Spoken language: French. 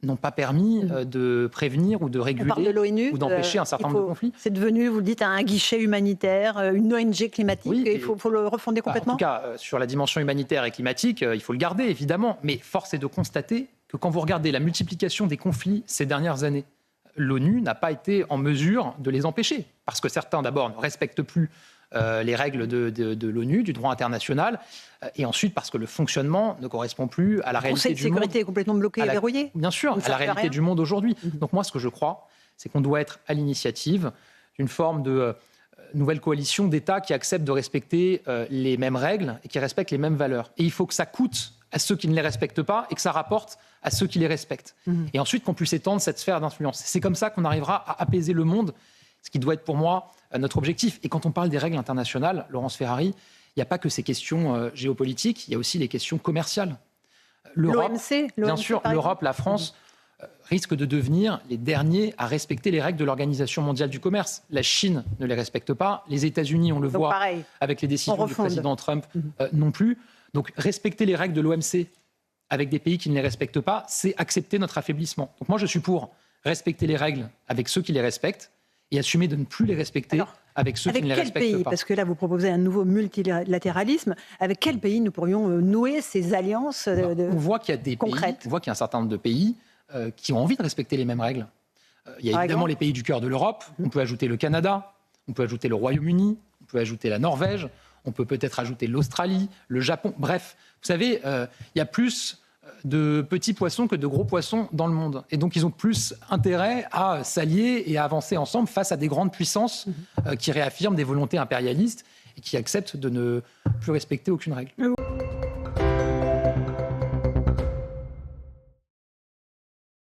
n'ont pas permis de prévenir ou de réguler ou d'empêcher un certain nombre de conflits. C'est devenu, vous le dites, un guichet humanitaire, une ONG climatique. Oui, il faut le refonder complètement. En tout cas, sur la dimension humanitaire et climatique, il faut le garder, évidemment. Mais force est de constater que quand vous regardez la multiplication des conflits ces dernières années, l'ONU n'a pas été en mesure de les empêcher. Parce que certains, d'abord, ne respectent plus les règles de l'ONU, du droit international, et ensuite parce que le fonctionnement ne correspond plus à la réalité du monde. Le Conseil de sécurité est complètement bloqué et verrouillé. Bien sûr, à la réalité du monde aujourd'hui. Donc moi, ce que je crois, c'est qu'on doit être à l'initiative d'une forme de nouvelle coalition d'États qui acceptent de respecter les mêmes règles et qui respectent les mêmes valeurs. Et il faut que ça coûte à ceux qui ne les respectent pas et que ça rapporte à ceux qui les respectent. Et ensuite qu'on puisse étendre cette sphère d'influence. C'est comme ça qu'on arrivera à apaiser le monde, ce qui doit être pour moi notre objectif. Et quand on parle des règles internationales, Laurence Ferrari, il n'y a pas que ces questions géopolitiques, il y a aussi les questions commerciales. L'OMC, bien sûr, l'Europe, la France risquent de devenir les derniers à respecter les règles de l'Organisation mondiale du commerce. La Chine ne les respecte pas, les États-Unis, on le voit avec les décisions du président Trump non plus. Donc respecter les règles de l'OMC avec des pays qui ne les respectent pas, c'est accepter notre affaiblissement. Donc moi je suis pour respecter les règles avec ceux qui les respectent et assumer de ne plus les respecter avec ceux qui ne les respectent pas. Parce que là, vous proposez un nouveau multilatéralisme. Avec quel pays nous pourrions nouer ces alliances On voit qu'il y a des concrètes. On voit qu'il y a un certain nombre de pays qui ont envie de respecter les mêmes règles. Il y a évidemment les pays du cœur de l'Europe. On peut ajouter le Canada, on peut ajouter le Royaume-Uni, on peut ajouter la Norvège, on peut peut-être ajouter l'Australie, le Japon. Bref, vous savez, il y a plus de petits poissons que de gros poissons dans le monde. Et donc, ils ont plus intérêt à s'allier et à avancer ensemble face à des grandes puissances qui réaffirment des volontés impérialistes et qui acceptent de ne plus respecter aucune règle.